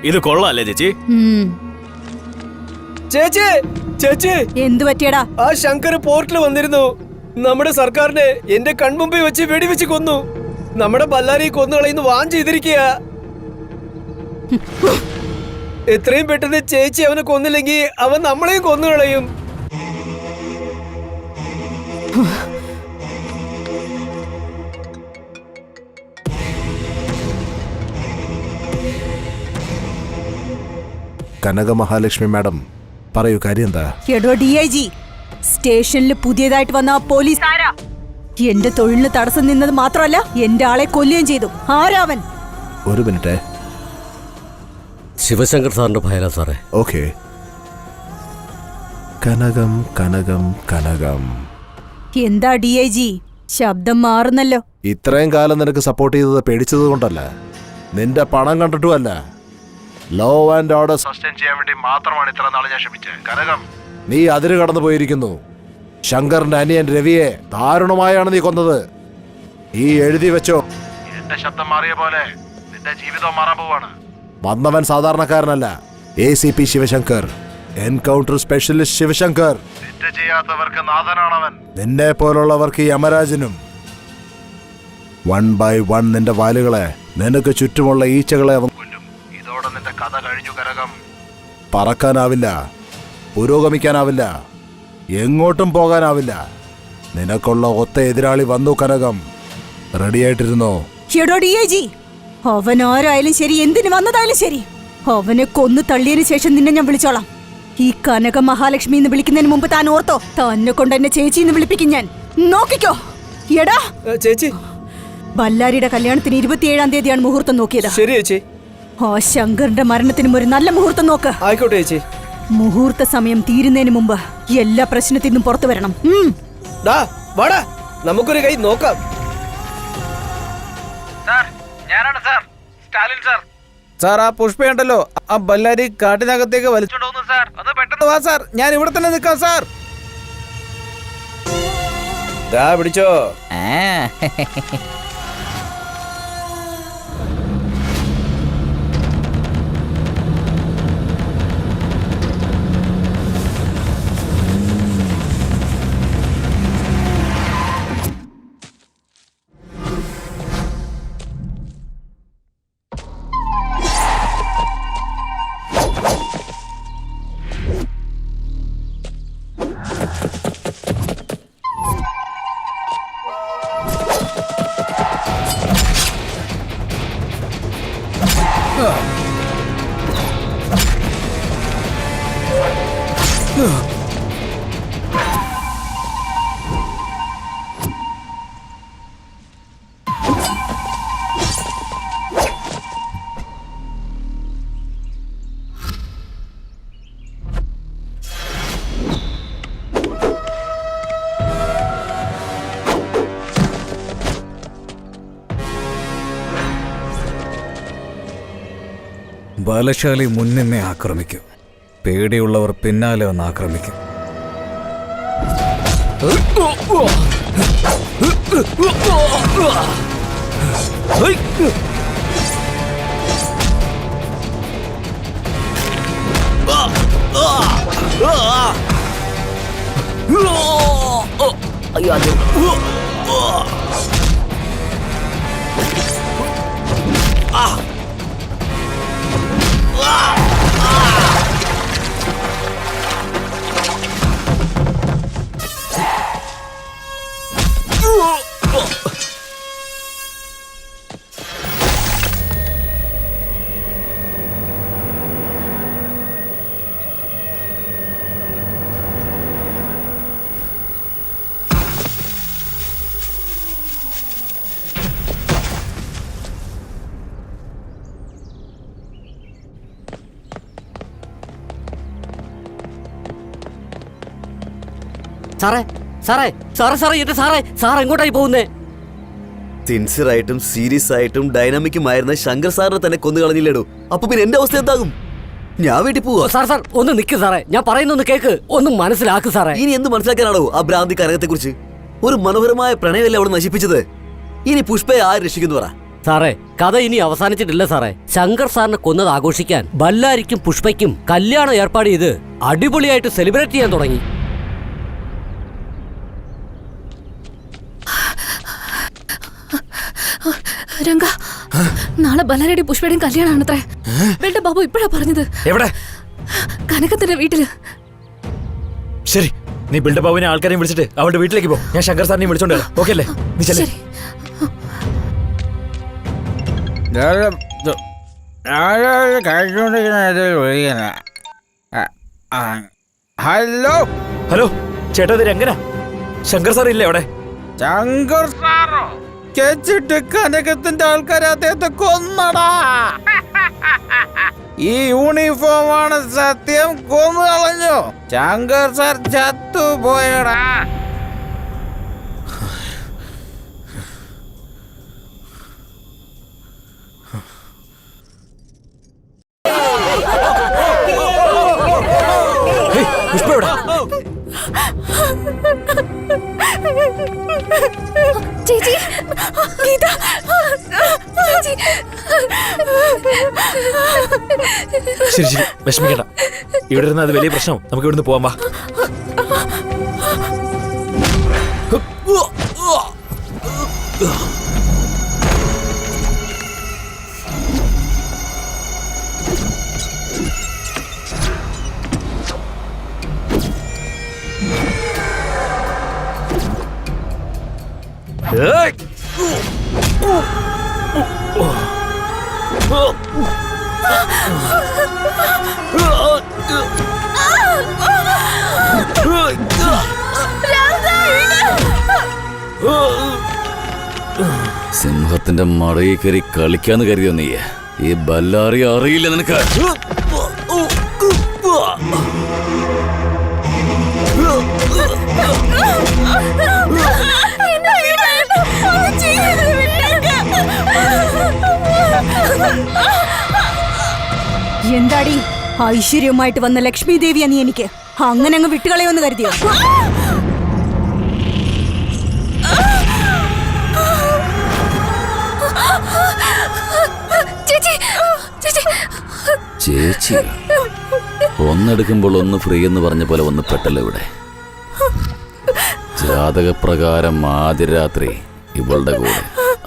ഇത് കൊള്ളാല്ലേ ചേച്ചി? ചേച്ചി ചേച്ചി എന്തു പറ്റിയടാ? ആ ശങ്കർ പോർട്ടിൽ വന്നിരുന്നു. നമ്മുടെ സർക്കാരിനെ എന്റെ കൺമുമ്പിൽ വെച്ച് വെടിവെച്ച് കൊന്നു. നമ്മുടെ ബല്ലാരി കൊന്നുകളയുന്നു വാൻ ചെയ്തിരിക്കുക. എത്രയും പെട്ടെന്ന് ചേച്ചി അവനെ കൊന്നില്ലെങ്കിൽ അവൻ നമ്മളെയും കൊന്നുകളയും. കനക മഹാലക്ഷ്മി മാഡം പറയൂ, കാര്യം എന്താ? എടോ DIG, സ്റ്റേഷനിൽ പുതിയതായിട്ട് വന്ന ആ പോലീസ് ആരാ? എന്റെ തൊഴിലിന് തടസ്സം നിന്നത് മാത്രമല്ല, എന്റെ ആളെ കൊല്ലുകയും ചെയ്തു. ആരാവൻ? ഒരു മിനിറ്റ്. ശിവശങ്കർ സാറിന്റെ ഭയല സാറേ. ഓക്കെ. കനകം കനകം കനകം. എന്താ DIG ശബ്ദം മാറുന്നല്ലോ? ഇത്രയും കാലം നിനക്ക് സപ്പോർട്ട് ചെയ്തത് പേടിച്ചത് കൊണ്ടല്ല, നിന്റെ പണം കണ്ടിട്ടുമല്ല. ലോ ആൻഡ് ഓർഡർ സസ്റ്റെയിൻ ചെയ്യാൻ വേണ്ടി മാത്രമാണ് ഇത്ര നാൾ ഞാൻ ക്ഷമിച്ചത്. കനകം, നീ അതിര് കടന്നു പോയിരിക്കുന്നു. ശങ്കറിന്റെ അനിയൻ രവിയെ ദാരുണമായാണ് നീ കൊന്നത്. ഈ എഴുതി വെച്ചോ, എന്റെ ശബ്ദം മാറിയ പോലെ നിന്റെ ജീവിതം മാറാൻ പോവാണ്. വന്നവൻ സാധാരണക്കാരനല്ല, ACP Sivasankar, encounter specialist Sivasankar. തെറ്റ് ചെയ്യാത്തവർക്ക് നാഥനാണവൻ. നിന്നെ പോലുള്ളവർക്ക് യമരാജനും. 1 by 1 നിന്റെ വാലുകളെ, നിനക്ക് ചുറ്റുമുള്ള ഈച്ചകളെ അവൻ കൊല്ലും. ഇതോടെ നിന്റെ കഥ കഴിഞ്ഞു കനകം. പറക്കാനാവില്ല, പുരോഗമിക്കാനാവില്ല, എങ്ങോട്ടും പോകാനാവില്ല. നിനക്കുള്ള ഒത്ത എതിരാളി വന്നു കനകം. റെഡിയായിട്ടിരുന്നോ? എടോ DIG, അവൻ ആരായാലും ശരി, എന്തിനു വന്നതായാലും ശരി, അവനെ കൊന്നു തള്ളിയതിനു ശേഷം നിന്നെ ഞാൻ വിളിച്ചോളാം. ഈ കനക മഹാലക്ഷ്മി എന്ന് വിളിക്കുന്നതിന് മുമ്പ് താൻ ഓർത്തോ, തന്നെ കൊണ്ട് എന്നെ ചേച്ചി എന്ന് വിളിപ്പിക്കും ഞാൻ. നോക്കിക്കോ. എടാ ചേച്ചി, ബല്ലാരിയുടെ കല്യാണത്തിന് 27-ാം തീയതിയാണ് മുഹൂർത്തം നോക്കിയത്. ശരി ചേച്ചി. ആ ശങ്കറിന്റെ മരണത്തിനും ഒരു നല്ല മുഹൂർത്തം നോക്ക്. ആയിക്കോട്ടെ ചേച്ചി. മുഹൂർത്ത സമയം തീരുന്നതിന് മുമ്പ് എല്ലാ പ്രശ്നത്തിൽ നിന്നും പുറത്തു വരണം. വാടാ, നമുക്കൊരു കൈ നോക്കാം. സാർ, ആ പുഷ്പയുണ്ടല്ലോ, ആ ബല്ലാരി കാട്ടിനകത്തേക്ക് വലിച്ചോണ്ട് സാർ. അത് പെട്ടെന്ന് വാ സാർ, ഞാൻ ഇവിടെ തന്നെ നിൽക്കാം സാർ. പിടിച്ചോ. ബലശാലി മുന്നിനെ ആക്രമിക്കും, പേടിയുള്ളവർ പിന്നാലെ വന്ന് ആക്രമിക്കും. സാറേ സാറേ സാറേ സാറേ എന്റെ സാറേ, സാർ എങ്ങോട്ടായി പോകുന്നേ? സിൻസിയറായിട്ടും സീരിയസ് ആയിട്ടും ഡൈനാമിക്കുമായിരുന്ന ശങ്കർ സാറിനെ തന്നെ കൊന്നു കളഞ്ഞില്ലേടോ. അപ്പൊ പിന്നെ എന്റെ അവസ്ഥ എന്താകും? ഞാൻ വീട്ടിൽ പോവാ. സാർ സാർ ഒന്ന് നിൽക്ക് സാറേ, ഞാൻ പറയുന്നൊന്ന് കേക്ക്, ഒന്ന് മനസ്സിലാക്ക് സാറേ. ഇനി എന്ത് മനസ്സിലാക്കാനാണോ ആ ഭ്രാന്തി കനകത്തെ കുറിച്ച്? ഒരു മനോഹരമായ പ്രണയമല്ലേ അവിടെ നശിപ്പിച്ചത്. ഇനി പുഷ്പയെ ആര് രക്ഷിക്കുന്നു പറ? സാറേ കഥ ഇനി അവസാനിച്ചിട്ടില്ല സാറേ. ശങ്കർ സാറിനെ കൊന്നത് ആഘോഷിക്കാൻ ബല്ലാരിക്കും പുഷ്പയ്ക്കും കല്യാണം ഏർപ്പാട് ചെയ്ത് അടിപൊളിയായിട്ട് സെലിബ്രേറ്റ് ചെയ്യാൻ തുടങ്ങി. രംഗ, നാളെ ബല്ലാരടി പുഷ്പയുടെയും കല്യാണാണത്രേ. വേണ്ട ബാബു ഇപ്പഴാ പറഞ്ഞത്. എവിടെ? കനകത്തിന്റെ വീട്ടില്. ശരി, നീ ബിൽഡപ്പാവിനെ ആൾക്കാരെയും വിളിച്ചിട്ട് അവളുടെ വീട്ടിലേക്ക് പോ. ഞാൻ ശങ്കർ സാറിനെയും വിളിച്ചോണ്ട് വരാം. ഓക്കെ അല്ലേ? നീ ചെല്ലേ. ഹലോ ഹലോ ചേട്ടാ, ഇത് രംഗനാ. ശങ്കർ സാർ ഇല്ലേ അവിടെ? ശങ്കർ സാറോ? കേച്ചിട്ട് കനകത്തിന്റെ ആൾക്കാരെ അദ്ദേഹത്തെ കൊന്നടാ. ഈ യൂണിഫോമാണ് സത്യം. കൊന്നു കളഞ്ഞു. ശങ്കർ സാർ ചത്തുപോയടാ. പുഷ്പ എവിടെ? ചേച്ചി, ഗീത, ചേച്ചി. ശരി ശരി, വിഷമിക്കണ്ട. ഇവിടെ ഇരുന്ന് അത് വലിയ പ്രശ്നം. നമുക്ക് ഇവിടുന്ന് പോവാൻ വാ. സിംഹത്തിന്റെ മടയിൽ കയറി കളിക്കാന്ന് കരുതിയോ നീ? ഈ ബല്ലാറി അറിയില്ല നിനക്ക്. എന്താടി ഐശ്വര്യമായിട്ട് വന്ന ലക്ഷ്മി ദേവിയാ നീ എനിക്ക്? അങ്ങനെ അങ്ങ് വിട്ടുകളയോന്ന് കരുതിയോ? ചേച്ചി ഒന്നെടുക്കുമ്പോൾ ഒന്ന് ഫ്രീ എന്ന് പറഞ്ഞ പോലെ ഒന്ന് പെട്ടല്ലോ ഇവിടെ. ജാതകപ്രകാരം ആദ്യ രാത്രി ഇവളുടെ കൂടെ,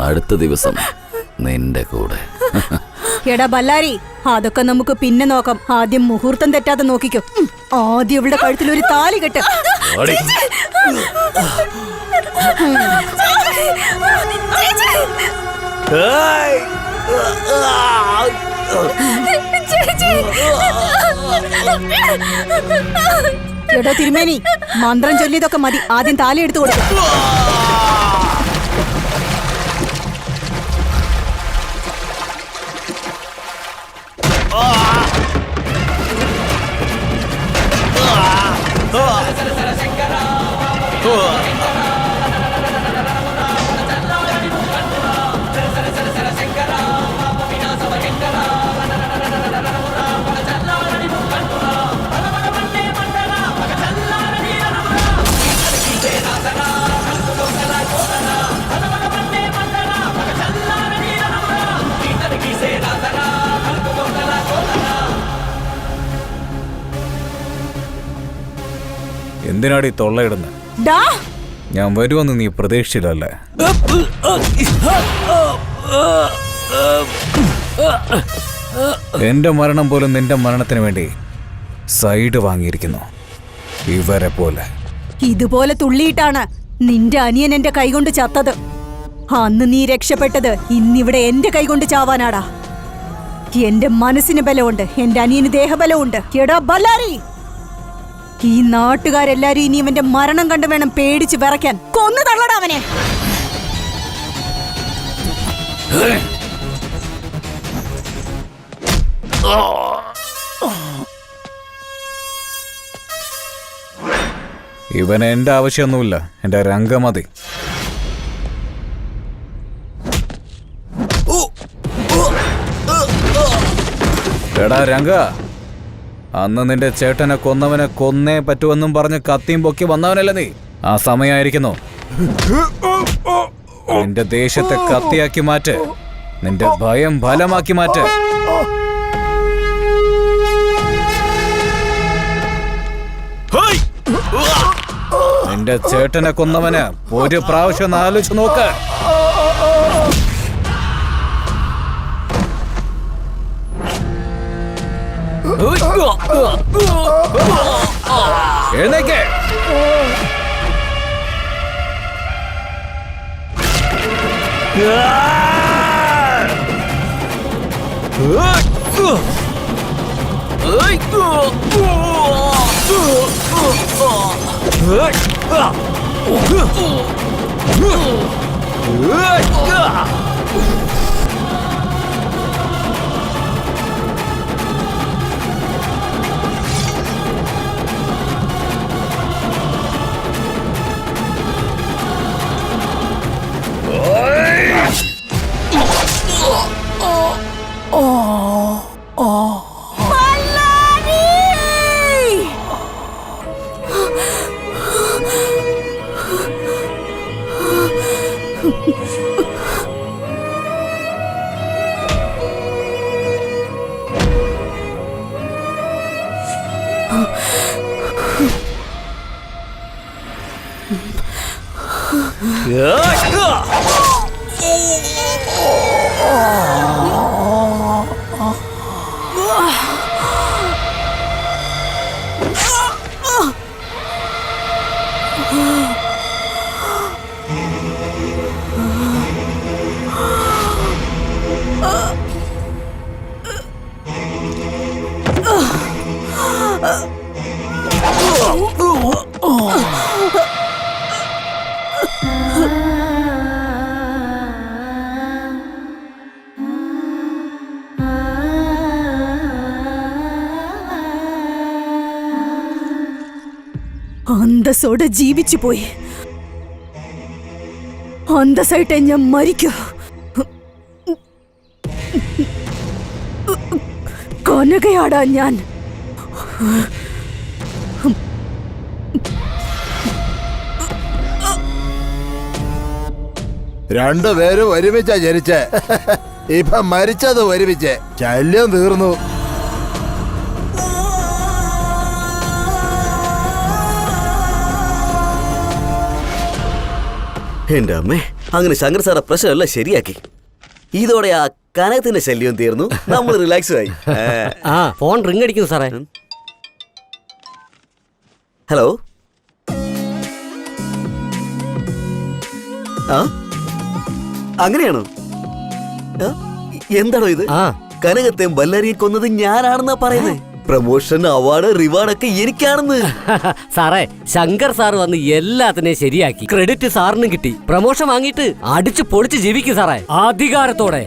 അടുത്ത ദിവസം നിന്റെ കൂടെ. എടാ ബല്ലാരി, അതൊക്കെ നമുക്ക് പിന്നെ നോക്കാം. ആദ്യം മുഹൂർത്തം തെറ്റാതെ നോക്കിക്കോ. ആദ്യം ഇവളുടെ കഴുത്തിൽ ഒരു താലി കെട്ട്. എടോ തിരുമേനി, മന്ത്രം ചൊല്ലിയതൊക്കെ മതി. ആദ്യം താലി എടുത്തു കൊടുക്കും. എന്തിനാടി തൊള്ളയിടുന്നത്? ഞാൻ വരുമെന്ന് നീ പ്രതീക്ഷിച്ചില്ലല്ലേ? എന്റെ മരണം പോലും നിന്റെ മരണത്തിന് വേണ്ടി സൈഡ് വാങ്ങിയിരിക്കുന്നു. ഇവരെ പോലെ ഇതുപോലെ തുള്ളിയിട്ടാണ് നിന്റെ അനിയൻ എന്റെ കൈകൊണ്ട് ചത്തത്. അന്ന് നീ രക്ഷപ്പെട്ടത് ഇന്നിവിടെ എന്റെ കൈകൊണ്ട് ചാവാനാടാ. എന്റെ മനസ്സിന് ബലമുണ്ട്, എന്റെ അനിയന് ദേഹബലമുണ്ട്. എടാ ബല്ലാരി, ഈ നാട്ടുകാരെല്ലാരും ഇനി അവന്റെ മരണം കണ്ടു വേണം പേടിച്ച് വിറയ്ക്കാൻ. കൊന്നു തള്ളടാ അവനെ. ഇവന് എന്റെ ആവശ്യമൊന്നുമില്ല, എന്റെ രംഗമതി. എടാ രംഗ, അന്ന് നിന്റെ ചേട്ടനെ കൊന്നവനെ കൊന്നേ പറ്റുമെന്നും പറഞ്ഞ് കത്തിയും പൊക്കി വന്നവനല്ല നീ. ആ സമയമായിരിക്കുന്നു. നിന്റെ ദേഷ്യത്തെ കത്തിയാക്കി മാറ്റ്. നിന്റെ ഭയം ഫലമാക്കി മാറ്റ്. നിന്റെ ചേട്ടനെ കൊന്നവന് ഒരു പ്രാവശ്യം ആലോചിച്ച് നോക്ക്. എഴുന്നേക്ക്. അന്തസ്സോടെ ജീവിച്ചു പോയി. അന്തസ്സായിട്ട് ഞാൻ മരിക്കൂ. കനകയാടാ ഞാൻ. രണ്ടുപേരും ഒരുമിച്ചാ ജനിച്ചേ. ഇപ്പൊ മരിച്ചത് ഒരുമിച്ച്. ശല്യം തീർന്നു. എന്റെ അമ്മേ, അങ്ങനെ ശങ്കർ സാറെ പ്രശ്നമല്ല ശരിയാക്കി. ഇതോടെ ആ കനകത്തിന്റെ ശല്യം തീർന്നു. നമ്മൾ റിലാക്സ് ആയി. ആ ഫോൺ റിംഗ് അടിക്കുന്നു സാറേ. ഹലോ. ആ അങ്ങനെയാണോ? എന്താണോ ഇത്? കനകത്തെയും ബല്ലാരിയെ കൊന്നത് ഞാനാണെന്നാ പറയുന്നത്. പ്രമോഷൻ, അവാർഡ്, റിവാർഡൊക്കെ എനിക്കാണെന്ന്. സാറേ, ശങ്കർ സാർ വന്ന് എല്ലാത്തിനെയും ശരിയാക്കി. ക്രെഡിറ്റ് സാറിനും കിട്ടി. പ്രമോഷൻ വാങ്ങിയിട്ട് അടിച്ചു പൊളിച്ച് ജീവിക്കും സാറേ, അധികാരത്തോടെ.